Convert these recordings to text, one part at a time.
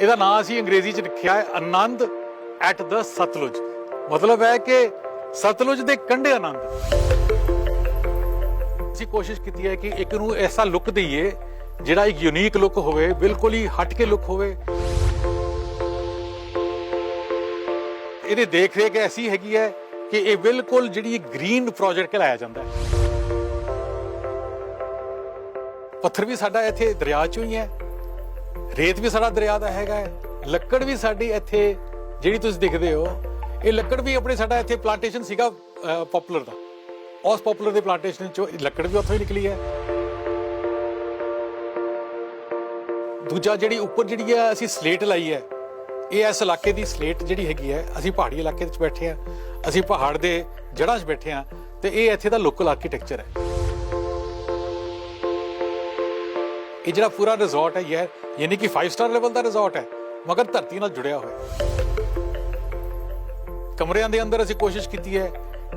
ਇਹਦਾ ਨਾਂ ਅਸੀਂ ਅੰਗਰੇਜ਼ੀ 'ਚ ਲਿਖਿਆ ਹੈ ਆਨੰਦ ਐਟ ਦ ਸਤਲੁਜ। ਮਤਲਬ ਹੈ ਕਿ ਸਤਲੁਜ ਦੇ ਕੰਢੇ ਆਨੰਦ। ਅਸੀਂ ਕੋਸ਼ਿਸ਼ ਕੀਤੀ ਹੈ ਕਿ ਇੱਕ ਨੂੰ ਐਸਾ ਲੁੱਕ ਦਈਏ ਜਿਹੜਾ ਇੱਕ ਯੂਨੀਕ ਲੁੱਕ ਹੋਵੇ, ਬਿਲਕੁਲ ਹੀ ਹਟ ਕੇ ਲੁੱਕ ਹੋਵੇ। ਇਹਦੀ ਦੇਖ ਰੇਖ ਐਸੀ ਹੈਗੀ ਹੈ ਕਿ ਇਹ ਬਿਲਕੁਲ ਜਿਹੜੀ ਗ੍ਰੀਨ ਪ੍ਰੋਜੈਕਟ ਕਹਿਲਾਇਆ ਜਾਂਦਾ ਹੈ। ਪੱਥਰ ਵੀ ਸਾਡਾ ਇੱਥੇ ਦਰਿਆ ਚੋਂ ਹੀ ਹੈ, ਰੇਤ ਵੀ ਸਾਡਾ ਦਰਿਆ ਦਾ ਹੈਗਾ ਹੈ, ਲੱਕੜ ਵੀ ਸਾਡੀ ਇੱਥੇ ਜਿਹੜੀ ਤੁਸੀਂ ਦਿਖਦੇ ਹੋ ਇਹ ਲੱਕੜ ਵੀ ਆਪਣੇ ਸਾਡਾ ਇੱਥੇ ਪਲਾਂਟੇਸ਼ਨ ਸੀਗਾ ਪਪੂਲਰ ਦਾ, ਉਸ ਪਪੂਲਰ ਦੇ ਪਲਾਂਟੇਸ਼ਨ ਚੋਂ ਲੱਕੜ ਵੀ ਉੱਥੋਂ ਹੀ ਨਿਕਲੀ ਹੈ। ਦੂਜਾ ਜਿਹੜੀ ਉੱਪਰ ਜਿਹੜੀ ਹੈ ਅਸੀਂ ਸਲੇਟ ਲਾਈ ਹੈ, ਇਹ ਇਸ ਇਲਾਕੇ ਦੀ ਸਲੇਟ ਜਿਹੜੀ ਹੈਗੀ ਹੈ, ਅਸੀਂ ਪਹਾੜੀ ਇਲਾਕੇ ਵਿੱਚ ਬੈਠੇ ਹਾਂ, ਅਸੀਂ ਪਹਾੜ ਦੇ ਜੜ੍ਹਾਂ 'ਚ ਬੈਠੇ ਹਾਂ ਤੇ ਇਹ ਇੱਥੇ ਦਾ ਲੋਕਲ ਆਰਕੀਟੈਕਚਰ ਹੈ। ਇਹ ਜਿਹੜਾ ਪੂਰਾ ਰਿਜ਼ੋਰਟ ਹੈ ਯਾਨੀ ਕਿ 5 ਸਟਾਰ ਲੈਵਲ ਦਾ ਰਿਜ਼ੋਰਟ ਹੈ, ਮਗਰ ਧਰਤੀ ਨਾਲ ਜੁੜਿਆ ਹੋਇਆ। ਕਮਰਿਆਂ ਦੇ ਅੰਦਰ ਅਸੀਂ ਕੋਸ਼ਿਸ਼ ਕੀਤੀ ਹੈ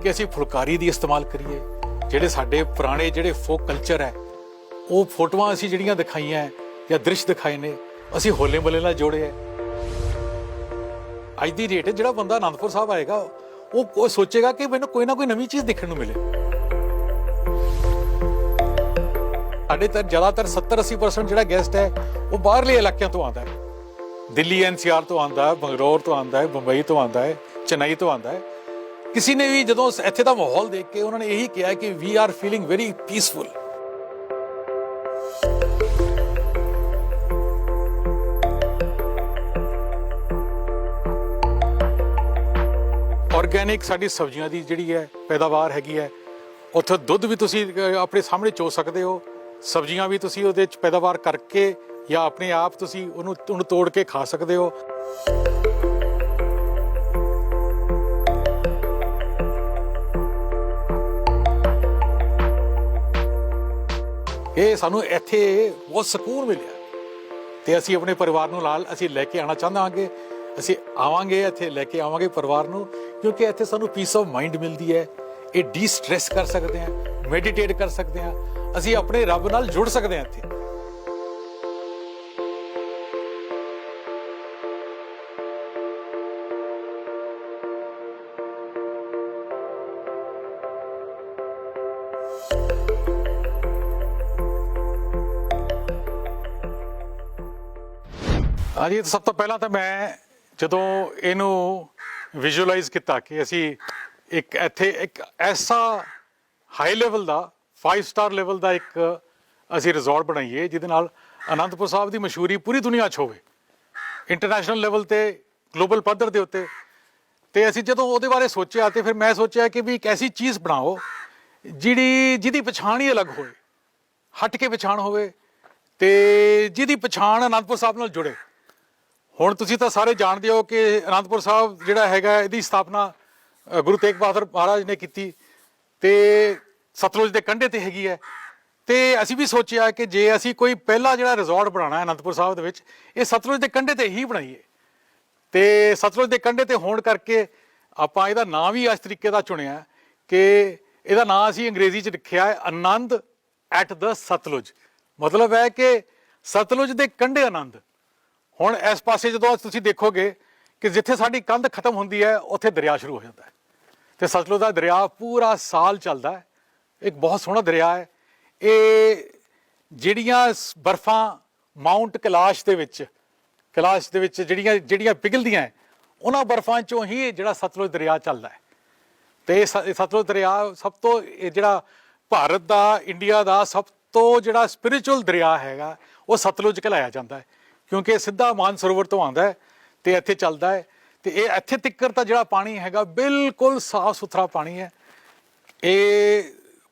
ਕਿ ਅਸੀਂ ਫੁਲਕਾਰੀ ਦੀ ਇਸਤੇਮਾਲ ਕਰੀਏ। ਜਿਹੜੇ ਸਾਡੇ ਪੁਰਾਣੇ ਜਿਹੜੇ ਫੋਕ ਕਲਚਰ ਹੈ ਉਹ ਫੋਟੋਆਂ ਅਸੀਂ ਜਿਹੜੀਆਂ ਦਿਖਾਈਆਂ ਜਾਂ ਦ੍ਰਿਸ਼ ਦਿਖਾਏ ਨੇ ਅਸੀਂ ਹੋਲੇ ਮਹੱਲੇ ਨਾਲ ਜੋੜੇ ਹੈ। ਅੱਜ ਦੀ ਡੇਟ ਜਿਹੜਾ ਬੰਦਾ ਅਨੰਦਪੁਰ ਸਾਹਿਬ ਆਏਗਾ ਉਹ ਸੋਚੇਗਾ ਕਿ ਮੈਨੂੰ ਕੋਈ ਨਾ ਕੋਈ ਨਵੀਂ ਚੀਜ਼ ਦੇਖਣ ਨੂੰ ਮਿਲੇ। ਸਾਡੇ ਤਾਂ ਜ਼ਿਆਦਾਤਰ 70-80% ਜਿਹੜਾ ਗੈਸਟ ਹੈ ਉਹ ਬਾਹਰਲੇ ਇਲਾਕਿਆਂ ਤੋਂ ਆਉਂਦਾ ਹੈ। ਦਿੱਲੀ NCR ਤੋਂ ਆਉਂਦਾ ਹੈ, ਬੰਗਲੌਰ ਤੋਂ ਆਉਂਦਾ ਹੈ, ਬੰਬਈ ਤੋਂ ਆਉਂਦਾ ਹੈ, ਚੇਨਈ ਤੋਂ ਆਉਂਦਾ ਹੈ। ਕਿਸੇ ਨੇ ਵੀ ਜਦੋਂ ਇੱਥੇ ਦਾ ਮਾਹੌਲ ਦੇਖ ਕੇ ਉਹਨਾਂ ਨੇ ਇਹੀ ਕਿਹਾ ਕਿ we are feeling very peaceful. Organic ਸਾਡੀ ਸਬਜ਼ੀਆਂ ਦੀ ਜਿਹੜੀ ਹੈ ਪੈਦਾਵਾਰ ਹੈਗੀ ਹੈ। ਉੱਥੇ ਦੁੱਧ ਵੀ ਤੁਸੀਂ ਆਪਣੇ ਸਾਹਮਣੇ ਚੋ ਸਕਦੇ ਹੋ, ਸਬਜ਼ੀਆਂ ਵੀ ਤੁਸੀਂ ਉਹਦੇ 'ਚ ਪੈਦਾਵਾਰ ਕਰਕੇ ਜਾਂ ਆਪਣੇ ਆਪ ਤੁਸੀਂ ਉਹਨੂੰ ਤੋੜ ਕੇ ਖਾ ਸਕਦੇ ਹੋ। ਇਹ ਸਾਨੂੰ ਇੱਥੇ ਬਹੁਤ ਸਕੂਨ ਮਿਲਿਆ ਤੇ ਅਸੀਂ ਆਪਣੇ ਪਰਿਵਾਰ ਨੂੰ ਨਾਲ ਅਸੀਂ ਲੈ ਕੇ ਆਉਣਾ ਚਾਹਾਂਗੇ। ਅਸੀਂ ਆਵਾਂਗੇ ਇੱਥੇ ਲੈ ਕੇ ਆਵਾਂਗੇ ਪਰਿਵਾਰ ਨੂੰ, ਕਿਉਂਕਿ ਇੱਥੇ ਸਾਨੂੰ ਪੀਸ ਆਫ ਮਾਈਂਡ ਮਿਲਦੀ ਹੈ। ਇਹ ਡੀ-ਸਟ੍ਰੈਸ ਕਰ ਸਕਦੇ ਹਾਂ, ਮੈਡੀਟੇਟ ਕਰ ਸਕਦੇ ਹਾਂ, ਅਸੀਂ ਆਪਣੇ ਰੱਬ ਨਾਲ ਜੁੜ ਸਕਦੇ ਹਾਂ ਇੱਥੇ। ਹਾਂਜੀ, ਸਭ ਤੋਂ ਪਹਿਲਾਂ ਤਾਂ ਮੈਂ ਜਦੋਂ ਇਹਨੂੰ ਵਿਜ਼ੂਅਲਾਈਜ਼ ਕੀਤਾ ਕਿ ਅਸੀਂ ਇੱਥੇ ਇੱਕ ਐਸਾ ਹਾਈ ਲੈਵਲ ਦਾ 5 ਸਟਾਰ ਲੈਵਲ ਦਾ ਇੱਕ ਅਸੀਂ ਰਿਜ਼ੋਰਟ ਬਣਾਈਏ ਜਿਹਦੇ ਨਾਲ ਅਨੰਦਪੁਰ ਸਾਹਿਬ ਦੀ ਮਸ਼ਹੂਰੀ ਪੂਰੀ ਦੁਨੀਆ 'ਚ ਹੋਵੇ, ਇੰਟਰਨੈਸ਼ਨਲ ਲੈਵਲ ਤੇ, ਗਲੋਬਲ ਪੱਧਰ ਦੇ ਉੱਤੇ। ਤੇ ਅਸੀਂ ਜਦੋਂ ਉਹਦੇ ਬਾਰੇ ਸੋਚਿਆ ਤੇ ਫਿਰ ਮੈਂ ਸੋਚਿਆ ਕਿ ਵੀ ਇੱਕ ਐਸੀ ਚੀਜ਼ ਬਣਾਓ ਜਿਹਦੀ ਪਛਾਣ ਹੀ ਅਲੱਗ ਹੋਵੇ, ਹਟ ਕੇ ਪਛਾਣ ਹੋਵੇ ਤੇ ਜਿਹਦੀ ਪਛਾਣ ਅਨੰਦਪੁਰ ਸਾਹਿਬ ਨਾਲ ਜੁੜੇ। ਹੁਣ ਤੁਸੀਂ ਤਾਂ ਸਾਰੇ ਜਾਣਦੇ ਹੋ ਕਿ ਅਨੰਦਪੁਰ ਸਾਹਿਬ ਜਿਹੜਾ ਹੈਗਾ ਇਹਦੀ ਸਥਾਪਨਾ ਗੁਰੂ ਤੇਗ ਬਹਾਦਰ ਮਹਾਰਾਜ ਨੇ ਕੀਤੀ ਤੇ ਸਤਲੁਜ ਦੇ ਕੰਢੇ ਤੇ ਹੈਗੀ ਹੈ। ਤੇ ਅਸੀਂ ਵੀ ਸੋਚਿਆ ਕਿ ਜੇ ਅਸੀਂ ਕੋਈ ਪਹਿਲਾ ਜਿਹੜਾ ਰਿਜ਼ੋਰਟ ਬਣਾਉਣਾ ਹੈ ਅਨੰਦਪੁਰ ਸਾਹਿਬ ਦੇ ਵਿੱਚ, ਇਹ ਸਤਲੁਜ ਦੇ ਕੰਢੇ ਤੇ ਹੀ ਬਣਾਈਏ। ਤੇ ਸਤਲੁਜ ਦੇ ਕੰਢੇ ਤੇ ਹੋਣ ਕਰਕੇ ਆਪਾਂ ਇਹਦਾ ਨਾਂ ਵੀ ਇਸ ਤਰੀਕੇ ਦਾ ਚੁਣਿਆ ਕਿ ਇਹਦਾ ਨਾਂ ਅਸੀਂ ਅੰਗਰੇਜ਼ੀ 'ਚ ਲਿਖਿਆ ਹੈ ਆਨੰਦ ਐਟ ਦ ਸਤਲੁਜ। ਮਤਲਬ ਹੈ ਕਿ ਸਤਲੁਜ ਦੇ ਕੰਢੇ ਆਨੰਦ। ਹੁਣ ਇਸ ਪਾਸੇ ਜਦੋਂ ਤੁਸੀਂ ਦੇਖੋਗੇ ਕਿ ਜਿੱਥੇ ਸਾਡੀ ਕੰਧ ਖਤਮ ਹੁੰਦੀ ਹੈ ਉੱਥੇ ਦਰਿਆ ਸ਼ੁਰੂ ਹੋ ਜਾਂਦਾ ਹੈ ਤੇ ਸਤਲੁਜ ਦਾ ਦਰਿਆ ਪੂਰਾ ਸਾਲ ਚੱਲਦਾ ਹੈ। ਇੱਕ ਬਹੁਤ ਸੋਹਣਾ ਦਰਿਆ ਹੈ। ਇਹ ਜਿਹੜੀਆਂ ਬਰਫਾਂ ਮਾਊਂਟ ਕੈਲਾਸ਼ ਦੇ ਵਿੱਚ ਜਿਹੜੀਆਂ ਪਿਘਲਦੀਆਂ ਉਹਨਾਂ ਬਰਫਾਂ 'ਚੋਂ ਹੀ ਜਿਹੜਾ ਸਤਲੁਜ ਦਰਿਆ ਚੱਲਦਾ ਹੈ। ਤੇ ਸਤਲੁਜ ਦਰਿਆ ਸਭ ਤੋਂ ਜਿਹੜਾ ਭਾਰਤ ਦਾ, ਇੰਡੀਆ ਦਾ ਸਭ ਤੋਂ ਜਿਹੜਾ ਸਪਿਰਿਚੁਅਲ ਦਰਿਆ ਹੈਗਾ ਉਹ ਸਤਲੁਜ ਕਹਿਲਾਇਆ ਜਾਂਦਾ ਹੈ, ਕਿਉਂਕਿ ਇਹ ਸਿੱਧਾ ਮਾਨਸਰੋਵਰ ਤੋਂ ਆਉਂਦਾ ਹੈ ਤੇ ਇੱਥੇ ਚੱਲਦਾ ਹੈ। ਤੇ ਇਹ ਇੱਥੇ ਤੀਕਰ ਤਾਂ ਜਿਹੜਾ ਪਾਣੀ ਹੈਗਾ ਬਿਲਕੁਲ ਸਾਫ਼ ਸੁਥਰਾ ਪਾਣੀ ਹੈ। ਇਹ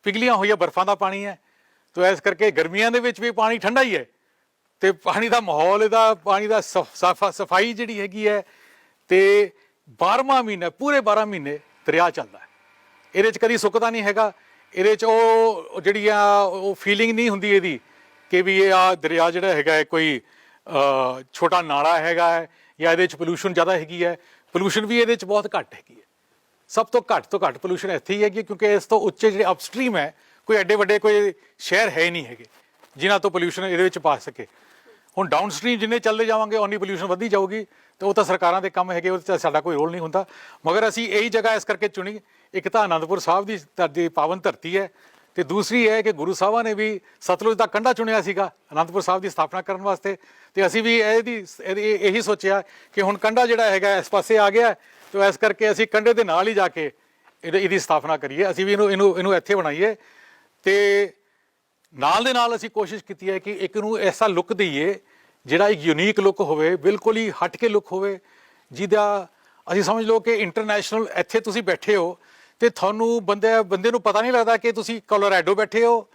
ਪਿਘਲੀਆਂ ਹੋਈਆਂ ਬਰਫਾਂ ਦਾ ਪਾਣੀ ਹੈ। ਤੇ ਇਸ ਕਰਕੇ ਗਰਮੀਆਂ ਦੇ ਵਿੱਚ ਵੀ ਪਾਣੀ ਠੰਡਾ ਹੀ ਹੈ ਤੇ ਪਾਣੀ ਦਾ ਮਾਹੌਲ, ਇਹਦਾ ਪਾਣੀ ਦਾ ਸਫਾਈ ਜਿਹੜੀ ਹੈਗੀ ਹੈ। ਤੇ 12ਵਾਂ ਮਹੀਨਾ, ਪੂਰੇ 12 ਮਹੀਨੇ ਦਰਿਆ ਚੱਲਦਾ ਹੈ। ਇਹਦੇ 'ਚ ਕਦੀ ਸੁੱਕਦਾ ਨਹੀਂ ਹੈਗਾ। ਇਹਦੇ 'ਚ ਉਹ ਜਿਹੜੀ ਆ ਉਹ ਫੀਲਿੰਗ ਨਹੀਂ ਹੁੰਦੀ ਇਹਦੀ ਕਿ ਵੀ ਇਹ ਆ ਦਰਿਆ ਜਿਹੜਾ ਹੈਗਾ ਹੈ ਕੋਈ ਛੋਟਾ ਨਾਲਾ ਹੈਗਾ ਹੈ ਜਾਂ ਇਹਦੇ 'ਚ ਪੋਲਿਊਸ਼ਨ ਜ਼ਿਆਦਾ ਹੈਗੀ ਹੈ। ਪੋਲਿਊਸ਼ਨ ਵੀ ਇਹਦੇ 'ਚ ਬਹੁਤ ਘੱਟ ਹੈਗੀ ਹੈ। ਸਭ ਤੋਂ ਘੱਟ ਪੋਲਿਊਸ਼ਨ ਇੱਥੇ ਹੀ ਹੈਗੀ, ਕਿਉਂਕਿ ਇਸ ਤੋਂ ਉੱਚੇ ਜਿਹੜੇ ਅਪਸਟਰੀਮ ਹੈ ਕੋਈ ਐਡੇ ਵੱਡੇ ਕੋਈ ਸ਼ਹਿਰ ਹੈ ਨਹੀਂ ਹੈਗੇ ਜਿਨ੍ਹਾਂ ਤੋਂ ਪੋਲਿਊਸ਼ਨ ਇਹਦੇ ਵਿੱਚ ਪਾ ਸਕੇ। ਹੁਣ ਡਾਊਨ ਸਟਰੀਮ ਜਿੰਨੇ ਚੱਲਦੇ ਜਾਵਾਂਗੇ ਓਨੀ ਪੋਲਿਊਸ਼ਨ ਵੱਧਦੀ ਜਾਊਗੀ, ਤੇ ਉਹ ਤਾਂ ਸਰਕਾਰਾਂ ਦੇ ਕੰਮ ਹੈਗੇ, ਉਹਦੇ 'ਚ ਸਾਡਾ ਕੋਈ ਰੋਲ ਨਹੀਂ ਹੁੰਦਾ। ਮਗਰ ਅਸੀਂ ਇਹੀ ਜਗ੍ਹਾ ਇਸ ਕਰਕੇ ਚੁਣੀ, ਇੱਕ ਤਾਂ ਅਨੰਦਪੁਰ ਸਾਹਿਬ ਦੀ ਪਾਵਨ ਧਰਤੀ ਹੈ, ਤੇ ਦੂਸਰੀ ਹੈ ਕਿ ਗੁਰੂ ਸਾਹਿਬਾਂ ਨੇ ਵੀ ਸਤਲੁਜ ਦਾ ਕੰਢਾ ਚੁਣਿਆ ਸੀਗਾ ਅਨੰਦਪੁਰ ਸਾਹਿਬ ਦੀ ਸਥਾਪਨਾ ਕਰਨ ਵਾਸਤੇ, ਤੇ ਅਸੀਂ ਵੀ ਇਹੀ ਸੋਚਿਆ ਕਿ ਹੁਣ ਕੰਢਾ ਜਿਹੜਾ ਹੈਗਾ ਇਸ ਪਾਸੇ ਆ ਗਿਆ, ਤੇ ਇਸ ਕਰਕੇ ਅਸੀਂ ਕੰਢੇ ਦੇ ਨਾਲ ਹੀ ਜਾ ਕੇ ਇਹਦੀ ਸਥਾਪਨਾ ਕਰੀਏ, ਅਸੀਂ ਵੀ ਇਹਨੂੰ ਇੱਥੇ ਬਣਾਈਏ। ਤੇ ਨਾਲ ਦੇ ਨਾਲ ਅਸੀਂ ਕੋਸ਼ਿਸ਼ ਕੀਤੀ ਹੈ ਕਿ ਇੱਕ ਨੂੰ ਐਸਾ ਲੁੱਕ ਦਈਏ ਜਿਹੜਾ ਇੱਕ ਯੂਨੀਕ ਲੁੱਕ ਹੋਵੇ, ਬਿਲਕੁਲ ਹੀ ਹਟ ਕੇ ਲੁੱਕ ਹੋਵੇ, ਜਿਹਦਾ ਅਸੀਂ ਸਮਝ ਲਓ ਕਿ ਇੰਟਰਨੈਸ਼ਨਲ ਇੱਥੇ ਤੁਸੀਂ ਬੈਠੇ ਹੋ ਤੇ ਤੁਹਾਨੂੰ ਬੰਦੇ ਨੂੰ ਪਤਾ ਨਹੀਂ ਲੱਗਦਾ ਕਿ ਤੁਸੀਂ ਕੋਲੋਰਾਡੋ ਬੈਠੇ ਹੋ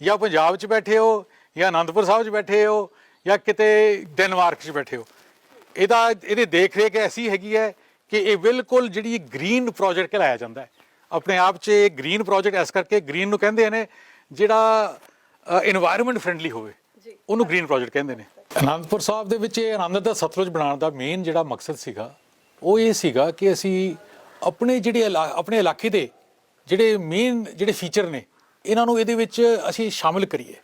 ਜਾਂ ਪੰਜਾਬ 'ਚ ਬੈਠੇ ਹੋ ਜਾਂ ਅਨੰਦਪੁਰ ਸਾਹਿਬ 'ਚ ਬੈਠੇ ਹੋ ਜਾਂ ਕਿਤੇ ਡੈਨਮਾਰਕ 'ਚ ਬੈਠੇ ਹੋ। ਇਹਦੀ ਦੇਖ ਰੇਖ ਐਸੀ ਹੈਗੀ ਹੈ ਕਿ ਇਹ ਬਿਲਕੁਲ ਜਿਹੜੀ ਗ੍ਰੀਨ ਪ੍ਰੋਜੈਕਟ ਕਹਿਲਾਇਆ ਜਾਂਦਾ ਹੈ। ਆਪਣੇ ਆਪ 'ਚ ਇਹ ਗ੍ਰੀਨ ਪ੍ਰੋਜੈਕਟ ਇਸ ਕਰਕੇ ਗ੍ਰੀਨ ਨੂੰ ਕਹਿੰਦੇ ਨੇ ਜਿਹੜਾ ਇਨਵਾਇਰਨਮੈਂਟ ਫਰੈਂਡਲੀ ਹੋਵੇ, ਉਹਨੂੰ ਗ੍ਰੀਨ ਪ੍ਰੋਜੈਕਟ ਕਹਿੰਦੇ ਨੇ। ਅਨੰਦਪੁਰ ਸਾਹਿਬ ਦੇ ਵਿੱਚ ਇਹ ਆਨੰਦ ਦਾ ਸਤਲੁਜ ਬਣਾਉਣ ਦਾ ਮੇਨ ਜਿਹੜਾ ਮਕਸਦ ਸੀਗਾ ਉਹ ਇਹ ਸੀਗਾ ਕਿ ਅਸੀਂ ਆਪਣੇ ਇਲਾਕੇ ਦੇ ਜਿਹੜੇ ਮੇਨ ਜਿਹੜੇ ਫੀਚਰ ਨੇ ਇਹਨਾਂ ਨੂੰ ਇਹਦੇ ਵਿੱਚ ਅਸੀਂ ਸ਼ਾਮਿਲ ਕਰੀਏ।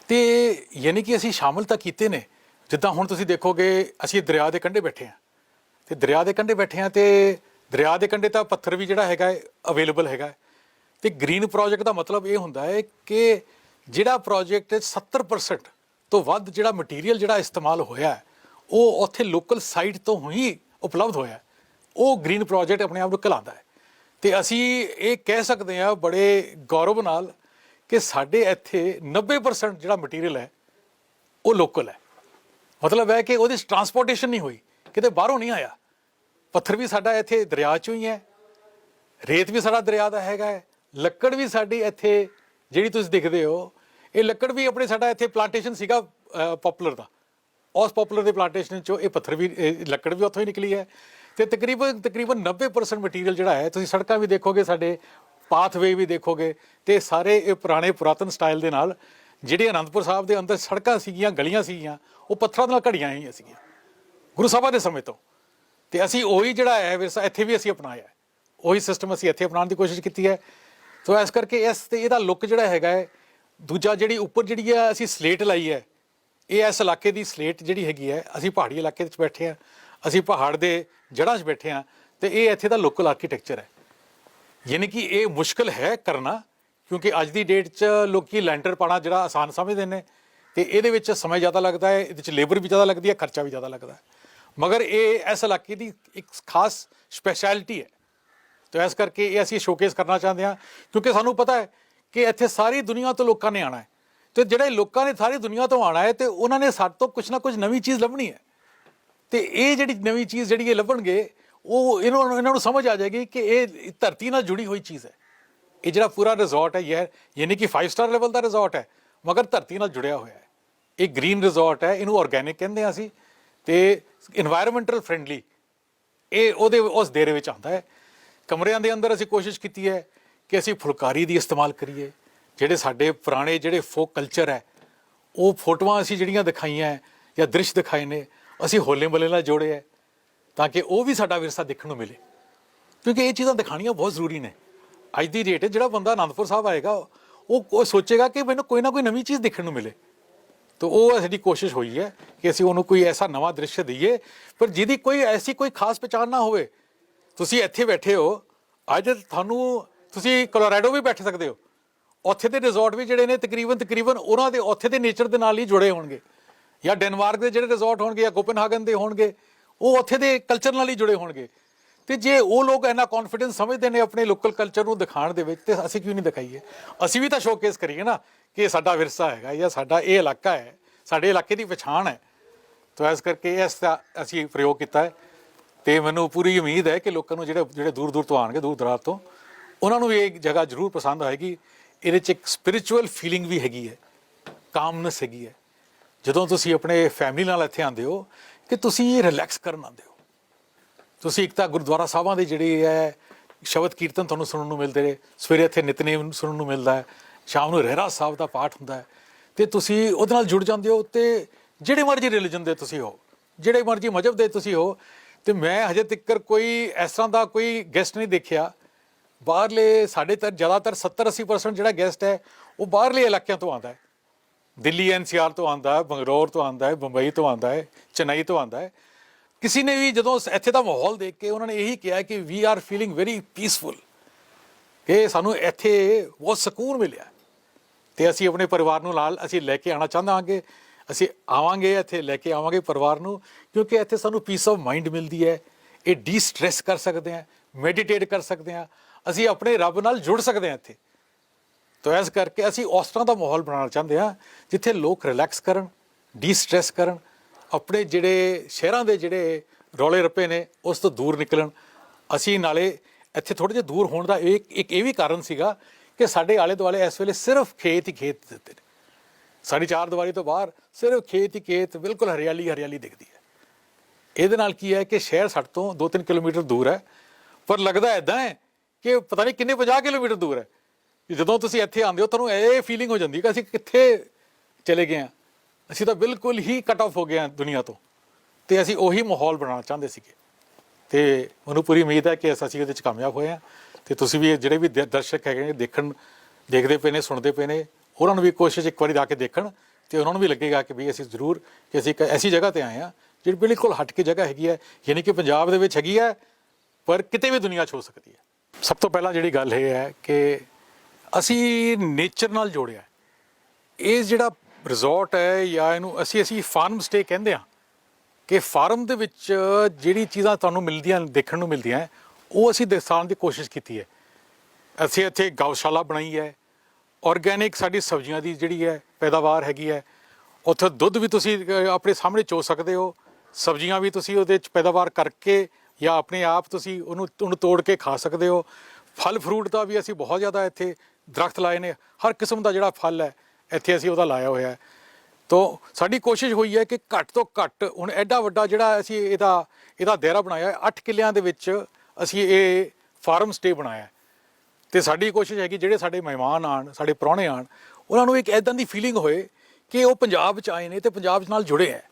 ਤੇ ਯਾਨੀ ਕਿ ਅਸੀਂ ਸ਼ਾਮਿਲ ਤਾਂ ਕੀਤੇ ਨੇ, ਜਿੱਦਾਂ ਹੁਣ ਤੁਸੀਂ ਦੇਖੋਗੇ ਅਸੀਂ ਦਰਿਆ ਦੇ ਕੰਢੇ ਬੈਠੇ ਹਾਂ, ਤੇ ਦਰਿਆ ਦੇ ਕੰਢੇ ਬੈਠੇ ਹਾਂ, ਤੇ ਦਰਿਆ ਦੇ ਕੰਢੇ ਤਾਂ ਪੱਥਰ ਵੀ ਜਿਹੜਾ ਹੈਗਾ ਅਵੇਲੇਬਲ ਹੈਗਾ। ਤੇ ਗ੍ਰੀਨ ਪ੍ਰੋਜੈਕਟ ਦਾ ਮਤਲਬ ਇਹ ਹੁੰਦਾ ਹੈ ਕਿ ਜਿਹੜਾ ਪ੍ਰੋਜੈਕਟ 70% ਤੋਂ ਵੱਧ ਜਿਹੜਾ ਮਟੀਰੀਅਲ ਜਿਹੜਾ ਇਸਤੇਮਾਲ ਹੋਇਆ ਉਹ ਉੱਥੇ ਲੋਕਲ ਸਾਈਟ ਤੋਂ ਹੀ ਉਪਲਬਧ ਹੋਇਆ, ਉਹ ਗ੍ਰੀਨ ਪ੍ਰੋਜੈਕਟ ਆਪਣੇ ਆਪ ਨੂੰ ਕਹਿਲਾਉਂਦਾ ਹੈ। ਤੇ ਅਸੀਂ ਇਹ ਕਹਿ ਸਕਦੇ ਹਾਂ ਬੜੇ ਗੌਰਵ ਨਾਲ ਕਿ ਸਾਡੇ ਇੱਥੇ 90% ਜਿਹੜਾ ਮਟੀਰੀਅਲ ਹੈ ਉਹ ਲੋਕਲ ਹੈ। ਮਤਲਬ ਹੈ ਕਿ ਉਹਦੀ ਟਰਾਂਸਪੋਰਟੇਸ਼ਨ ਨਹੀਂ ਹੋਈ, ਕਿਤੇ ਬਾਹਰੋਂ ਨਹੀਂ ਆਇਆ। ਪੱਥਰ ਵੀ ਸਾਡਾ ਇੱਥੇ ਦਰਿਆ 'ਚੋਂ ਹੀ ਹੈ, ਰੇਤ ਵੀ ਸਾਡਾ ਦਰਿਆ ਦਾ ਹੈਗਾ ਹੈ, ਲੱਕੜ ਵੀ ਸਾਡੀ ਇੱਥੇ ਜਿਹੜੀ ਤੁਸੀਂ ਦਿਖਦੇ ਹੋ ਇਹ ਲੱਕੜ ਵੀ ਸਾਡਾ ਇੱਥੇ ਪਲਾਂਟੇਸ਼ਨ ਸੀਗਾ ਪੋਪੂਲਰ ਦਾ, ਉਸ ਪੋਪੂਲਰ ਦੇ ਪਲਾਂਟੇਸ਼ਨ 'ਚੋਂ ਇਹ ਪੱਥਰ ਵੀ ਲੱਕੜ ਵੀ ਉੱਥੋਂ ਹੀ ਨਿਕਲੀ ਹੈ। ਤੇ ਤਕਰੀਬਨ 90% ਮਟੀਰੀਅਲ ਜਿਹੜਾ ਹੈ, ਤੁਸੀਂ ਸੜਕਾਂ ਵੀ ਦੇਖੋਗੇ, ਸਾਡੇ ਪਾਥਵੇ ਵੀ ਦੇਖੋਗੇ, ਤੇ ਸਾਰੇ ਇਹ ਪੁਰਾਣੇ ਪੁਰਾਤਨ ਸਟਾਈਲ ਦੇ ਨਾਲ ਜਿਹੜੇ ਅਨੰਦਪੁਰ ਸਾਹਿਬ ਦੇ ਅੰਦਰ ਸੜਕਾਂ ਸੀਗੀਆਂ, ਗਲੀਆਂ ਸੀਗੀਆਂ, ਉਹ ਪੱਥਰਾਂ ਨਾਲ ਘੜੀਆਂ ਹੋਈਆਂ ਸੀਗੀਆਂ ਗੁਰੂ ਸਾਹਿਬਾਂ ਦੇ ਸਮੇਂ ਤੋਂ। ਤੇ ਅਸੀਂ ਉਹੀ ਜਿਹੜਾ ਹੈ ਵਿਰਸਾ ਇੱਥੇ ਵੀ ਅਸੀਂ ਅਪਣਾਇਆ, ਉਹੀ ਸਿਸਟਮ ਅਸੀਂ ਇੱਥੇ ਅਪਣਾਉਣ ਦੀ ਕੋਸ਼ਿਸ਼ ਕੀਤੀ ਹੈ। ਸੋ ਇਸ ਕਰਕੇ ਇਹਦਾ ਲੁੱਕ ਜਿਹੜਾ ਹੈਗਾ ਹੈ। ਦੂਜਾ ਜਿਹੜੀ ਉੱਪਰ ਜਿਹੜੀ ਹੈ ਅਸੀਂ ਸਲੇਟ ਲਾਈ ਹੈ, ਇਹ ਇਸ ਇਲਾਕੇ ਦੀ ਸਲੇਟ ਜਿਹੜੀ ਹੈਗੀ ਹੈ, ਅਸੀਂ ਪਹਾੜੀ ਇਲਾਕੇ ਵਿੱਚ ਬੈਠੇ ਹਾਂ, ਅਸੀਂ ਪਹਾੜ ਦੇ ਜੜ੍ਹਾਂ 'ਚ ਬੈਠੇ ਹਾਂ, ਤੇ ਇਹ ਇੱਥੇ ਦਾ ਲੋਕਲ ਆਰਕੀਟੈਕਚਰ ਹੈ। ਯਾਨੀ ਕਿ ਇਹ ਮੁਸ਼ਕਿਲ ਹੈ ਕਰਨਾ, ਕਿਉਂਕਿ ਅੱਜ ਦੀ ਡੇਟ 'ਚ ਲੋਕੀ ਲੈਂਟਰ ਪਾਉਣਾ ਜਿਹੜਾ ਆਸਾਨ ਸਮਝਦੇ ਨੇ, ਤੇ ਇਹਦੇ ਵਿੱਚ ਸਮਾਂ ਜ਼ਿਆਦਾ ਲੱਗਦਾ ਹੈ, ਇਹਦੇ 'ਚ ਲੇਬਰ ਵੀ ਜ਼ਿਆਦਾ ਲੱਗਦੀ ਹੈ, ਖਰਚਾ ਵੀ ਜ਼ਿਆਦਾ ਲੱਗਦਾ ਹੈ। ਮਗਰ ਇਹ ਇਸ ਇਲਾਕੇ ਦੀ ਇੱਕ ਖਾਸ ਸਪੈਸ਼ਲਿਟੀ ਹੈ। ਤੇ ਇਸ ਕਰਕੇ ਇਹ ਅਸੀਂ ਸ਼ੋਕੇਸ ਕਰਨਾ ਚਾਹੁੰਦੇ ਹਾਂ, ਕਿਉਂਕਿ ਸਾਨੂੰ ਪਤਾ ਹੈ ਕਿ ਇੱਥੇ ਸਾਰੀ ਦੁਨੀਆ ਤੋਂ ਲੋਕਾਂ ਨੇ ਆਉਣਾ ਹੈ, ਤੇ ਜਿਹੜੇ ਲੋਕਾਂ ਨੇ ਸਾਰੀ ਦੁਨੀਆ ਤੋਂ ਆਉਣਾ ਹੈ ਤੇ ਉਹਨਾਂ ਨੇ ਸਾਡੇ ਤੋਂ ਕੁਛ ਨਾ ਕੁਛ ਨਵੀਂ ਚੀਜ਼ ਲੱਭਣੀ ਹੈ। ਤੇ ਇਹ ਜਿਹੜੀ ਨਵੀਂ ਚੀਜ਼ ਜਿਹੜੀ ਇਹ ਲੱਭਣਗੇ, ਉਹ ਇਹਨਾਂ ਨੂੰ ਸਮਝ ਆ ਜਾਏਗੀ ਕਿ ਇਹ ਧਰਤੀ ਨਾਲ ਜੁੜੀ ਹੋਈ ਚੀਜ਼ ਹੈ। ਇਹ ਜਿਹੜਾ ਪੂਰਾ ਰਿਜ਼ੋਰਟ ਹੈ ਯਾਨੀ ਕਿ 5 ਸਟਾਰ ਲੈਵਲ ਦਾ ਰਿਜ਼ੋਰਟ ਹੈ, ਮਗਰ ਧਰਤੀ ਨਾਲ ਜੁੜਿਆ ਹੋਇਆ ਹੈ। ਇਹ ਗ੍ਰੀਨ ਰਿਜ਼ੋਰਟ ਹੈ, ਇਹਨੂੰ ਆਰਗੈਨਿਕ ਕਹਿੰਦੇ ਹਾਂ ਅਸੀਂ, ਤੇ ਇਨਵਾਇਰਨਮੈਂਟਲ ਫਰੈਂਡਲੀ ਇਹ ਉਸ ਦੇਰੇ ਵਿੱਚ ਆਉਂਦਾ ਹੈ। ਕਮਰਿਆਂ ਦੇ ਅੰਦਰ ਅਸੀਂ ਕੋਸ਼ਿਸ਼ ਕੀਤੀ ਹੈ ਕਿ ਅਸੀਂ ਫੁਲਕਾਰੀ ਦੀ ਇਸਤੇਮਾਲ ਕਰੀਏ। ਜਿਹੜੇ ਸਾਡੇ ਪੁਰਾਣੇ ਜਿਹੜੇ ਫੋਕ ਕਲਚਰ ਹੈ, ਉਹ ਫੋਟੋਆਂ ਅਸੀਂ ਜਿਹੜੀਆਂ ਦਿਖਾਈਆਂ ਜਾਂ ਦ੍ਰਿਸ਼ ਦਿਖਾਏ ਨੇ, ਅਸੀਂ ਹੋਲੇ ਮਹੱਲੇ ਨਾਲ ਜੋੜੇ ਹੈ, ਤਾਂ ਕਿ ਉਹ ਵੀ ਸਾਡਾ ਵਿਰਸਾ ਦੇਖਣ ਨੂੰ ਮਿਲੇ। ਕਿਉਂਕਿ ਇਹ ਚੀਜ਼ਾਂ ਦਿਖਾਉਣੀਆਂ ਬਹੁਤ ਜ਼ਰੂਰੀ ਨੇ। ਅੱਜ ਦੀ ਡੇਟ ਜਿਹੜਾ ਬੰਦਾ ਅਨੰਦਪੁਰ ਸਾਹਿਬ ਆਏਗਾ ਉਹ ਸੋਚੇਗਾ ਕਿ ਮੈਨੂੰ ਕੋਈ ਨਾ ਕੋਈ ਨਵੀਂ ਚੀਜ਼ ਦੇਖਣ ਨੂੰ ਮਿਲੇ। ਤਾਂ ਉਹ ਸਾਡੀ ਕੋਸ਼ਿਸ਼ ਹੋਈ ਹੈ ਕਿ ਅਸੀਂ ਉਹਨੂੰ ਕੋਈ ਐਸਾ ਨਵਾਂ ਦ੍ਰਿਸ਼ ਦਈਏ, ਪਰ ਜਿਹਦੀ ਕੋਈ ਖਾਸ ਪਹਿਚਾਣ ਨਾ ਹੋਵੇ। ਤੁਸੀਂ ਇੱਥੇ ਬੈਠੇ ਹੋ, ਅੱਜ ਤੁਸੀਂ ਕੋਲੋਰਾਡੋ ਵੀ ਬੈਠ ਸਕਦੇ ਹੋ, ਉੱਥੇ ਦੇ ਰਿਜ਼ੋਰਟ ਵੀ ਜਿਹੜੇ ਨੇ ਤਕਰੀਬਨ ਉਹਨਾਂ ਦੇ ਉੱਥੇ ਦੇ ਨੇਚਰ ਦੇ ਨਾਲ ਹੀ ਜੁੜੇ ਹੋਣਗੇ, ਜਾਂ ਡੈਨਮਾਰਕ ਦੇ ਜਿਹੜੇ ਰਿਜ਼ੋਰਟ ਹੋਣਗੇ ਜਾਂ ਕੋਪਨਹਾਗਨ ਦੇ ਹੋਣਗੇ, ਉਹ ਉੱਥੇ ਦੇ ਕਲਚਰ ਨਾਲ ਹੀ ਜੁੜੇ ਹੋਣਗੇ। ਤੇ ਜੇ ਉਹ ਲੋਕ ਇੰਨਾ ਕੌਨਫੀਡੈਂਸ ਸਮਝਦੇ ਨੇ ਆਪਣੇ ਲੋਕਲ ਕਲਚਰ ਨੂੰ ਦਿਖਾਉਣ ਦੇ ਵਿੱਚ, ਤੇ ਅਸੀਂ ਕਿਉਂ ਨਹੀਂ ਦਿਖਾਈਏ? ਅਸੀਂ ਵੀ ਤਾਂ ਸ਼ੋਕੇਸ ਕਰੀਏ ਨਾ ਕਿ ਇਹ ਸਾਡਾ ਵਿਰਸਾ ਹੈਗਾ ਜਾਂ ਸਾਡਾ ਇਹ ਇਲਾਕਾ ਹੈ, ਸਾਡੇ ਇਲਾਕੇ ਦੀ ਪਛਾਣ ਹੈ। ਤਾਂ ਇਸ ਕਰਕੇ ਇਸ ਦਾ ਅਸੀਂ ਪ੍ਰਯੋਗ ਕੀਤਾ ਹੈ, ਤੇ ਮੈਨੂੰ ਪੂਰੀ ਉਮੀਦ ਹੈ ਕਿ ਲੋਕਾਂ ਨੂੰ ਜਿਹੜੇ ਦੂਰ ਦੂਰ ਤੋਂ ਆਉਣਗੇ, ਦੂਰ ਦਰਾਜ ਤੋਂ, ਉਹਨਾਂ ਨੂੰ ਵੀ ਇਹ ਜਗ੍ਹਾ ਜ਼ਰੂਰ ਪਸੰਦ ਆਏਗੀ। ਇਹਦੇ 'ਚ ਇੱਕ ਸਪਿਰਿਚੁਅਲ ਫੀਲਿੰਗ ਵੀ ਹੈਗੀ ਹੈ, ਕਾਮਨੈਸ ਹੈਗੀ ਹੈ। ਜਦੋਂ ਤੁਸੀਂ ਆਪਣੇ ਫੈਮਿਲੀ ਨਾਲ ਇੱਥੇ ਆਉਂਦੇ ਹੋ ਕਿ ਤੁਸੀਂ ਰਿਲੈਕਸ ਕਰਨ ਆਉਂਦੇ ਹੋ। ਤੁਸੀਂ ਇੱਕ ਤਾਂ ਗੁਰਦੁਆਰਾ ਸਾਹਿਬਾਂ ਦੇ ਜਿਹੜੇ ਹੈ ਸ਼ਬਦ ਕੀਰਤਨ ਤੁਹਾਨੂੰ ਸੁਣਨ ਨੂੰ ਮਿਲਦੇ ਨੇ, ਸਵੇਰੇ ਇੱਥੇ ਨਿਤਨੇਮ ਸੁਣਨ ਨੂੰ ਮਿਲਦਾ ਹੈ, ਸ਼ਾਮ ਨੂੰ ਰਹਿਰਾਸ ਸਾਹਿਬ ਦਾ ਪਾਠ ਹੁੰਦਾ ਹੈ, ਤੇ ਤੁਸੀਂ ਉਹਦੇ ਨਾਲ ਜੁੜ ਜਾਂਦੇ ਹੋ। ਤੇ ਜਿਹੜੇ ਮਰਜ਼ੀ ਰਿਲੀਜਨ ਦੇ ਤੁਸੀਂ ਹੋ, ਜਿਹੜੇ ਮਰਜ਼ੀ ਮਜ਼ਹਬ ਦੇ ਤੁਸੀਂ ਹੋ, ਤੇ ਮੈਂ ਹਜੇ ਤੱਕ ਕੋਈ ਇਸ ਤਰ੍ਹਾਂ ਦਾ ਕੋਈ ਗੈਸਟ ਨਹੀਂ ਦੇਖਿਆ ਬਾਹਰਲੇ। ਸਾਡੇ ਤਾਂ ਜ਼ਿਆਦਾਤਰ 70-80% ਜਿਹੜਾ ਗੈਸਟ ਹੈ ਉਹ ਬਾਹਰਲੇ ਇਲਾਕਿਆਂ ਤੋਂ ਆਉਂਦਾ ਹੈ, ਦਿੱਲੀ NCR ਤੋਂ ਆਉਂਦਾ ਹੈ, ਬੰਗਲੌਰ ਤੋਂ ਆਉਂਦਾ ਹੈ, ਬੰਬਈ ਤੋਂ ਆਉਂਦਾ ਹੈ, ਚੇਨਈ ਤੋਂ ਆਉਂਦਾ ਹੈ। ਕਿਸੇ ਨੇ ਵੀ ਜਦੋਂ ਇੱਥੇ ਦਾ ਮਾਹੌਲ ਦੇਖ ਕੇ ਉਹਨਾਂ ਨੇ ਇਹੀ ਕਿਹਾ ਕਿ we are feeling very peaceful, ਕਿ ਸਾਨੂੰ ਇੱਥੇ ਬਹੁਤ ਸਕੂਨ ਮਿਲਿਆ ਤੇ ਅਸੀਂ ਆਪਣੇ ਪਰਿਵਾਰ ਨੂੰ ਨਾਲ ਅਸੀਂ ਲੈ ਕੇ ਆਉਣਾ ਚਾਹਾਂਗੇ। ਅਸੀਂ ਆਵਾਂਗੇ ਇੱਥੇ, ਲੈ ਕੇ ਆਵਾਂਗੇ ਪਰਿਵਾਰ ਨੂੰ, ਕਿਉਂਕਿ ਇੱਥੇ ਸਾਨੂੰ ਪੀਸ ਆਫ ਮਾਈਂਡ ਮਿਲਦੀ ਹੈ। ਇਹ ਡੀ-ਸਟ੍ਰੈਸ ਕਰ ਸਕਦੇ ਹਾਂ, ਮੈਡੀਟੇਟ ਕਰ ਸਕਦੇ ਹਾਂ, ਅਸੀਂ ਆਪਣੇ ਰੱਬ ਨਾਲ ਜੁੜ ਸਕਦੇ ਹਾਂ ਇੱਥੇ। ਤਾਂ ਇਸ ਕਰਕੇ ਅਸੀਂ ਉਸ ਤਰ੍ਹਾਂ ਦਾ ਮਾਹੌਲ ਬਣਾਉਣਾ ਚਾਹੁੰਦੇ ਹਾਂ ਜਿੱਥੇ ਲੋਕ ਰਿਲੈਕਸ ਕਰਨ, ਡੀ-ਸਟ੍ਰੈਸ ਕਰਨ, ਆਪਣੇ ਜਿਹੜੇ ਸ਼ਹਿਰਾਂ ਦੇ ਜਿਹੜੇ ਰੌਲੇ ਰੱਪੇ ਨੇ ਉਸ ਤੋਂ ਦੂਰ ਨਿਕਲਣ। ਅਸੀਂ ਨਾਲੇ ਇੱਥੇ ਥੋੜ੍ਹੇ ਜਿਹੇ ਦੂਰ ਹੋਣ ਦਾ ਇੱਕ ਇਹ ਵੀ ਕਾਰਨ ਸੀਗਾ ਕਿ ਸਾਡੇ ਆਲੇ ਦੁਆਲੇ ਇਸ ਵੇਲੇ ਸਿਰਫ ਖੇਤ ਹੀ ਖੇਤ ਦਿੱਤੇ ਨੇ। ਸਾਡੀ ਚਾਰ ਦੀਵਾਰੀ ਤੋਂ ਬਾਹਰ ਸਿਰਫ ਖੇਤ ਹੀ ਖੇਤ, ਬਿਲਕੁਲ ਹਰਿਆਲੀ ਹਰਿਆਲੀ ਦਿਖਦੀ ਹੈ। ਇਹਦੇ ਨਾਲ ਕੀ ਹੈ ਕਿ ਸ਼ਹਿਰ ਸਾਡੇ ਤੋਂ 2-3 ਕਿਲੋਮੀਟਰ ਦੂਰ ਹੈ, ਪਰ ਲੱਗਦਾ ਇੱਦਾਂ ਹੈ ਕਿ ਪਤਾ ਨਹੀਂ ਕਿੰਨੇ 50 ਕਿਲੋਮੀਟਰ ਦੂਰ ਹੈ। ਜਦੋਂ ਤੁਸੀਂ ਇੱਥੇ ਆਉਂਦੇ ਹੋ ਤੁਹਾਨੂੰ ਇਹ ਫੀਲਿੰਗ ਹੋ ਜਾਂਦੀ ਕਿ ਅਸੀਂ ਕਿੱਥੇ ਚਲੇ ਗਏ ਹਾਂ, ਅਸੀਂ ਤਾਂ ਬਿਲਕੁਲ ਹੀ ਕੱਟ ਆਫ ਹੋ ਗਏ ਹਾਂ ਦੁਨੀਆ ਤੋਂ। ਅਤੇ ਅਸੀਂ ਉਹੀ ਮਾਹੌਲ ਬਣਾਉਣਾ ਚਾਹੁੰਦੇ ਸੀਗੇ ਅਤੇ ਮੈਨੂੰ ਪੂਰੀ ਉਮੀਦ ਹੈ ਕਿ ਅਸੀਂ ਉਹਦੇ 'ਚ ਕਾਮਯਾਬ ਹੋਏ ਹਾਂ। ਅਤੇ ਤੁਸੀਂ ਵੀ ਜਿਹੜੇ ਵੀ ਦਰਸ਼ਕ ਹੈਗੇ ਨੇ ਦੇਖਦੇ ਪਏ ਨੇ, ਸੁਣਦੇ ਪਏ ਨੇ, ਉਹਨਾਂ ਨੂੰ ਵੀ ਕੋਸ਼ਿਸ਼ ਇੱਕ ਵਾਰੀ ਆ ਕੇ ਦੇਖਣ ਅਤੇ ਉਹਨਾਂ ਨੂੰ ਵੀ ਲੱਗੇਗਾ ਕਿ ਵੀ ਅਸੀਂ ਜ਼ਰੂਰ ਕਿ ਅਸੀਂ ਇੱਕ ਐਸੀ ਜਗ੍ਹਾ 'ਤੇ ਆਏ ਹਾਂ ਜਿਹੜੀ ਬਿਲਕੁਲ ਹਟ ਕੇ ਜਗ੍ਹਾ ਹੈਗੀ ਹੈ, ਯਾਨੀ ਕਿ ਪੰਜਾਬ ਦੇ ਵਿੱਚ ਹੈਗੀ ਹੈ ਪਰ ਕਿਤੇ ਵੀ ਦੁਨੀਆ 'ਚ ਹੋ ਸਕਦੀ ਹੈ। ਸਭ ਤੋਂ ਪਹਿਲਾਂ ਜਿਹੜੀ ਗੱਲ ਇਹ ਹੈ ਕਿ ਅਸੀਂ ਨੇਚਰ ਨਾਲ ਜੋੜਿਆ। ਇਹ ਜਿਹੜਾ ਰਿਜ਼ੋਰਟ ਹੈ ਜਾਂ ਇਹਨੂੰ ਅਸੀਂ ਫਾਰਮ ਸਟੇ ਕਹਿੰਦੇ ਹਾਂ ਕਿ ਫਾਰਮ ਦੇ ਵਿੱਚ ਜਿਹੜੀ ਚੀਜ਼ਾਂ ਤੁਹਾਨੂੰ ਮਿਲਦੀਆਂ, ਦੇਖਣ ਨੂੰ ਮਿਲਦੀਆਂ, ਉਹ ਅਸੀਂ ਦਿਖਾਉਣ ਦੀ ਕੋਸ਼ਿਸ਼ ਕੀਤੀ ਹੈ। ਅਸੀਂ ਇੱਥੇ ਗਊਸ਼ਾਲਾ ਬਣਾਈ ਹੈ, ਔਰਗੈਨਿਕ ਸਾਡੀ ਸਬਜ਼ੀਆਂ ਦੀ ਜਿਹੜੀ ਹੈ ਪੈਦਾਵਾਰ ਹੈਗੀ ਹੈ। ਉੱਥੇ ਦੁੱਧ ਵੀ ਤੁਸੀਂ ਆਪਣੇ ਸਾਹਮਣੇ ਚੋ ਸਕਦੇ ਹੋ, ਸਬਜ਼ੀਆਂ ਵੀ ਤੁਸੀਂ ਉਹਦੇ 'ਚ ਪੈਦਾਵਾਰ ਕਰਕੇ ਜਾਂ ਆਪਣੇ ਆਪ ਤੁਸੀਂ ਉਹਨੂੰ ਤੋੜ ਕੇ ਖਾ ਸਕਦੇ ਹੋ। ਫਲ ਫਰੂਟ ਦਾ ਵੀ ਅਸੀਂ ਬਹੁਤ ਜ਼ਿਆਦਾ ਇੱਥੇ ਦਰਖਤ ਲਾਏ ਨੇ, ਹਰ ਕਿਸਮ ਦਾ ਜਿਹੜਾ ਫਲ ਹੈ ਇੱਥੇ ਅਸੀਂ ਉਹਦਾ ਲਾਇਆ ਹੋਇਆ ਹੈ। ਤੋ ਸਾਡੀ ਕੋਸ਼ਿਸ਼ ਹੋਈ ਹੈ ਕਿ ਘੱਟ ਤੋਂ ਘੱਟ, ਹੁਣ ਐਡਾ ਵੱਡਾ ਜਿਹੜਾ ਅਸੀਂ ਇਹਦਾ ਦਾਇਰਾ ਬਣਾਇਆ ਹੈ, 8 ਕਿੱਲਿਆਂ ਦੇ ਵਿੱਚ ਅਸੀਂ ਇਹ ਫਾਰਮ ਸਟੇ ਬਣਾਇਆ। ਅਤੇ ਸਾਡੀ ਕੋਸ਼ਿਸ਼ ਹੈ ਕਿ ਜਿਹੜੇ ਸਾਡੇ ਮਹਿਮਾਨ ਆਉਣ, ਸਾਡੇ ਪ੍ਰਾਹੁਣੇ ਆਉਣ, ਉਹਨਾਂ ਨੂੰ ਇੱਕ ਇੱਦਾਂ ਦੀ ਫੀਲਿੰਗ ਹੋਏ ਕਿ ਉਹ ਪੰਜਾਬ 'ਚ ਆਏ ਨੇ ਅਤੇ ਪੰਜਾਬ ਨਾਲ ਜੁੜੇ ਹੈ।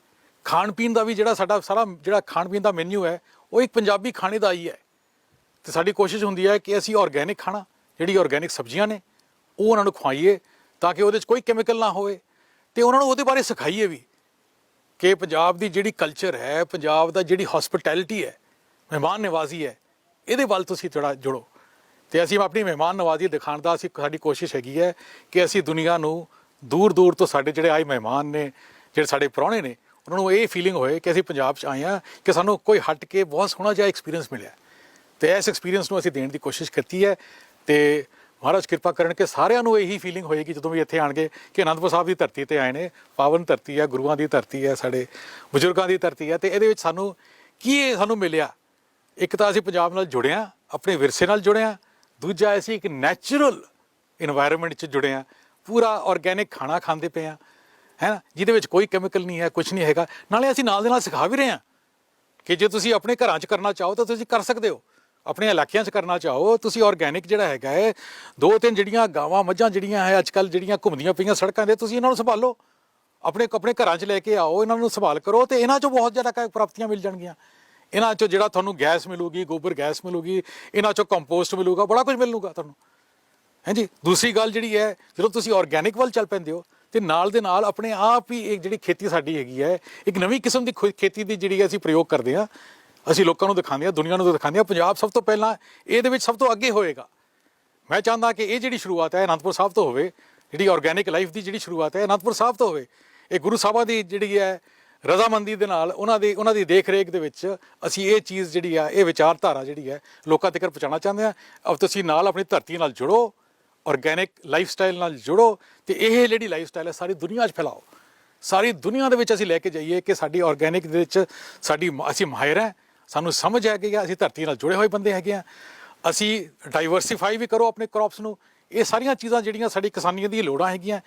ਖਾਣ ਪੀਣ ਦਾ ਵੀ ਜਿਹੜਾ ਸਾਡਾ ਸਾਰਾ ਜਿਹੜਾ ਖਾਣ ਪੀਣ ਦਾ ਮੈਨਿਊ ਹੈ ਉਹ ਇੱਕ ਪੰਜਾਬੀ ਖਾਣੇ ਦਾ ਹੀ ਹੈ। ਅਤੇ ਸਾਡੀ ਕੋਸ਼ਿਸ਼ ਹੁੰਦੀ ਹੈ ਕਿ ਅਸੀਂ ਔਰਗੈਨਿਕ ਖਾਣਾ, ਜਿਹੜੀ ਔਰਗੈਨਿਕ ਸਬਜ਼ੀਆਂ ਨੇ ਉਹ ਉਹਨਾਂ ਨੂੰ ਖਵਾਈਏ ਤਾਂ ਕਿ ਉਹਦੇ 'ਚ ਕੋਈ ਕੈਮੀਕਲ ਨਾ ਹੋਵੇ, ਅਤੇ ਉਹਨਾਂ ਨੂੰ ਉਹਦੇ ਬਾਰੇ ਸਿਖਾਈਏ ਵੀ ਕਿ ਪੰਜਾਬ ਦੀ ਜਿਹੜੀ ਕਲਚਰ ਹੈ, ਪੰਜਾਬ ਦਾ ਜਿਹੜੀ ਹੌਸਪਿਟੈਲਿਟੀ ਹੈ, ਮਹਿਮਾਨ ਨਵਾਜ਼ੀ ਹੈ, ਇਹਦੇ ਵੱਲ ਤੁਸੀਂ ਥੋੜ੍ਹਾ ਜੁੜੋ। ਅਤੇ ਅਸੀਂ ਆਪਣੀ ਮਹਿਮਾਨ ਨਵਾਜ਼ੀ ਦਿਖਾਉਣ ਦਾ ਸਾਡੀ ਕੋਸ਼ਿਸ਼ ਹੈਗੀ ਹੈ ਕਿ ਅਸੀਂ ਦੁਨੀਆ ਨੂੰ ਦੂਰ ਦੂਰ ਤੋਂ ਸਾਡੇ ਜਿਹੜੇ ਆਏ ਮਹਿਮਾਨ ਨੇ, ਜਿਹੜੇ ਸਾਡੇ ਪ੍ਰਾਹੁਣੇ ਨੇ, ਉਹਨਾਂ ਨੂੰ ਇਹ ਫੀਲਿੰਗ ਹੋਏ ਕਿ ਅਸੀਂ ਪੰਜਾਬ 'ਚ ਆਏ ਹਾਂ, ਕਿ ਸਾਨੂੰ ਕੋਈ ਹਟ ਕੇ ਬਹੁਤ ਸੋਹਣਾ ਜਿਹਾ ਐਕਸਪੀਰੀਅੰਸ ਮਿਲਿਆ। ਅਤੇ ਇਸ ਐਕਸਪੀਰੀਅੰਸ ਨੂੰ ਅਸੀਂ ਦੇਣ ਦੀ ਕੋਸ਼ਿਸ਼ ਕੀਤੀ ਹੈ। ਅਤੇ ਮਹਾਰਾਜ ਕਿਰਪਾ ਕਰਨ ਕਿ ਸਾਰਿਆਂ ਨੂੰ ਇਹੀ ਫੀਲਿੰਗ ਹੋਏਗੀ ਜਦੋਂ ਵੀ ਇੱਥੇ ਆਉਣਗੇ ਕਿ ਅਨੰਦਪੁਰ ਸਾਹਿਬ ਦੀ ਧਰਤੀ 'ਤੇ ਆਏ ਨੇ। ਪਾਵਨ ਧਰਤੀ ਹੈ, ਗੁਰੂਆਂ ਦੀ ਧਰਤੀ ਹੈ, ਸਾਡੇ ਬਜ਼ੁਰਗਾਂ ਦੀ ਧਰਤੀ ਹੈ। ਅਤੇ ਇਹਦੇ ਵਿੱਚ ਸਾਨੂੰ ਸਾਨੂੰ ਮਿਲਿਆ, ਇੱਕ ਤਾਂ ਅਸੀਂ ਪੰਜਾਬ ਨਾਲ ਜੁੜੇ ਹਾਂ, ਆਪਣੇ ਵਿਰਸੇ ਨਾਲ ਜੁੜੇ ਹਾਂ, ਦੂਜਾ ਅਸੀਂ ਇੱਕ ਨੈਚੁਰਲ ਇਨਵਾਇਰਨਮੈਂਟ 'ਚ ਜੁੜੇ ਹਾਂ, ਪੂਰਾ ਔਰਗੈਨਿਕ ਖਾਣਾ ਖਾਂਦੇ ਪਏ ਹਾਂ, ਹੈ ਨਾ, ਜਿਹਦੇ ਵਿੱਚ ਕੋਈ ਕੈਮੀਕਲ ਨਹੀਂ ਹੈ, ਕੁਛ ਨਹੀਂ ਹੈਗਾ। ਨਾਲੇ ਅਸੀਂ ਨਾਲ ਦੇ ਨਾਲ ਸਿਖਾ ਵੀ ਰਹੇ ਹਾਂ ਕਿ ਜੇ ਤੁਸੀਂ ਆਪਣੇ ਘਰਾਂ 'ਚ ਕਰਨਾ ਚਾਹੋ ਤਾਂ ਤੁਸੀਂ ਕਰ ਸਕਦੇ ਹੋ, ਆਪਣੇ ਇਲਾਕਿਆਂ 'ਚ ਕਰਨਾ ਚਾਹੋ ਤੁਸੀਂ ਔਰਗੈਨਿਕ ਜਿਹੜਾ ਹੈਗਾ ਹੈ, 2-3 ਜਿਹੜੀਆਂ ਗਾਵਾਂ ਮੱਝਾਂ ਜਿਹੜੀਆਂ ਹੈ ਅੱਜ ਕੱਲ੍ਹ ਜਿਹੜੀਆਂ ਘੁੰਮਦੀਆਂ ਪਈਆਂ ਸੜਕਾਂ 'ਤੇ, ਤੁਸੀਂ ਇਹਨਾਂ ਨੂੰ ਸੰਭਾਲੋ, ਆਪਣੇ ਘਰਾਂ 'ਚ ਲੈ ਕੇ ਆਓ, ਇਹਨਾਂ ਨੂੰ ਸੰਭਾਲ ਕਰੋ, ਅਤੇ ਇਹਨਾਂ 'ਚੋਂ ਬਹੁਤ ਜ਼ਿਆਦਾ ਪ੍ਰਾਪਤੀਆਂ ਮਿਲ ਜਾਣਗੀਆਂ। ਇਹਨਾਂ 'ਚੋਂ ਜਿਹੜਾ ਤੁਹਾਨੂੰ ਗੈਸ ਮਿਲੂਗੀ, ਗੋਬਰ ਗੈਸ ਮਿਲੂਗੀ, ਇਹਨਾਂ 'ਚੋਂ ਕੰਪੋਸਟ ਮਿਲੂਗਾ, ਬੜਾ ਕੁਝ ਮਿਲੂਗਾ ਤੁਹਾਨੂੰ, ਹੈ ਜੀ। ਦੂਸਰੀ ਗੱਲ ਜਿਹੜੀ ਹੈ, ਜਦੋਂ ਤੁਸੀਂ ਔਰਗੈਨਿਕ ਵੱਲ ਚੱਲ ਪੈਂਦੇ ਹੋ ਅਤੇ ਨਾਲ ਦੇ ਨਾਲ ਆਪਣੇ ਆਪ ਹੀ ਇਹ ਜਿਹੜੀ ਖੇਤੀ ਸਾਡੀ ਹੈਗੀ ਹੈ, ਇੱਕ ਨਵੀਂ ਕਿਸਮ ਦੀ ਖੇਤੀ ਦੀ ਜਿਹੜੀ ਅਸੀਂ ਪ੍ਰਯੋਗ ਕਰਦੇ ਹਾਂ, ਅਸੀਂ ਲੋਕਾਂ ਨੂੰ ਦਿਖਾਉਂਦੇ ਹਾਂ, ਦੁਨੀਆ ਨੂੰ ਦਿਖਾਉਂਦੇ ਹਾਂ। ਪੰਜਾਬ ਸਭ ਤੋਂ ਪਹਿਲਾਂ ਇਹਦੇ ਵਿੱਚ ਸਭ ਤੋਂ ਅੱਗੇ ਹੋਏਗਾ। ਮੈਂ ਚਾਹੁੰਦਾ ਕਿ ਇਹ ਜਿਹੜੀ ਸ਼ੁਰੂਆਤ ਹੈ ਅਨੰਦਪੁਰ ਸਾਹਿਬ ਤੋਂ ਹੋਵੇ, ਜਿਹੜੀ ਔਰਗੈਨਿਕ ਲਾਈਫ ਦੀ ਜਿਹੜੀ ਸ਼ੁਰੂਆਤ ਹੈ ਅਨੰਦਪੁਰ ਸਾਹਿਬ ਤੋਂ ਹੋਵੇ। ਇਹ ਗੁਰੂ ਸਾਹਿਬਾਂ ਦੀ ਜਿਹੜੀ ਹੈ ਰਜ਼ਾਮੰਦੀ ਦੇ ਨਾਲ, ਉਹਨਾਂ ਦੀ ਦੇਖ ਰੇਖ ਦੇ ਵਿੱਚ ਅਸੀਂ ਇਹ ਚੀਜ਼ ਜਿਹੜੀ ਆ, ਇਹ ਵਿਚਾਰਧਾਰਾ ਜਿਹੜੀ ਹੈ ਲੋਕਾਂ ਤੱਕ ਪਹੁੰਚਾਉਣਾ ਚਾਹੁੰਦੇ ਹਾਂ। ਅਬ ਤੁਸੀਂ ਨਾਲ ਆਪਣੀ ਧਰਤੀ ਨਾਲ ਜੁੜੋ, ਔਰਗੈਨਿਕ ਲਾਈਫ ਸਟਾਈਲ ਨਾਲ ਜੁੜੋ, ਅਤੇ ਇਹ ਜਿਹੜੀ ਲਾਈਫ ਸਟਾਈਲ ਹੈ ਸਾਰੀ ਦੁਨੀਆ 'ਚ ਫੈਲਾਓ। ਸਾਰੀ ਦੁਨੀਆ ਦੇ ਵਿੱਚ ਅਸੀਂ ਲੈ ਕੇ ਜਾਈਏ ਕਿ ਸਾਡੀ ਔਰਗੈਨਿਕ ਦੇ ਵਿੱਚ ਅਸੀਂ ਮਾਹਿਰ ਹਾਂ, ਸਾਨੂੰ ਸਮਝ ਹੈ ਕਿ ਅਸੀਂ ਧਰਤੀ ਨਾਲ ਜੁੜੇ ਹੋਏ ਬੰਦੇ ਹੈਗੇ ਹਾਂ। ਅਸੀਂ ਡਾਈਵਰਸੀਫਾਈ ਵੀ ਕਰੋ ਆਪਣੇ ਕ੍ਰੌਪਸ ਨੂੰ। ਇਹ ਸਾਰੀਆਂ ਚੀਜ਼ਾਂ ਜਿਹੜੀਆਂ ਸਾਡੀ ਕਿਸਾਨੀਆਂ ਦੀਆਂ ਲੋੜਾਂ ਹੈਗੀਆਂ,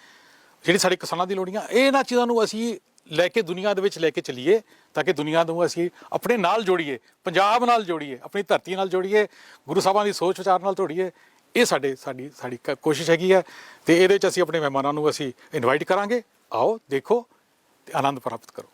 ਜਿਹੜੀ ਸਾਡੇ ਕਿਸਾਨਾਂ ਦੀ ਲੋੜੀਆਂ, ਇਹਨਾਂ ਚੀਜ਼ਾਂ ਨੂੰ ਅਸੀਂ ਲੈ ਕੇ ਦੁਨੀਆ ਦੇ ਵਿੱਚ ਲੈ ਕੇ ਚੱਲੀਏ ਤਾਂ ਕਿ ਦੁਨੀਆ ਨੂੰ ਅਸੀਂ ਆਪਣੇ ਨਾਲ ਜੋੜੀਏ, ਪੰਜਾਬ ਨਾਲ ਜੋੜੀਏ, ਆਪਣੀ ਧਰਤੀ ਨਾਲ ਜੋੜੀਏ, ਗੁਰੂ ਸਾਹਿਬਾਂ ਦੀ ਸੋਚ ਵਿਚਾਰ ਨਾਲ ਜੋੜੀਏ। ਇਹ ਸਾਡੀ ਕੋਸ਼ਿਸ਼ ਹੈਗੀ ਹੈ। ਅਤੇ ਇਹਦੇ 'ਚ ਅਸੀਂ ਆਪਣੇ ਮਹਿਮਾਨਾਂ ਨੂੰ ਅਸੀਂ ਇਨਵਾਈਟ ਕਰਾਂਗੇ, ਆਓ ਦੇਖੋ ਅਤੇ ਆਨੰਦ ਪ੍ਰਾਪਤ ਕਰੋ।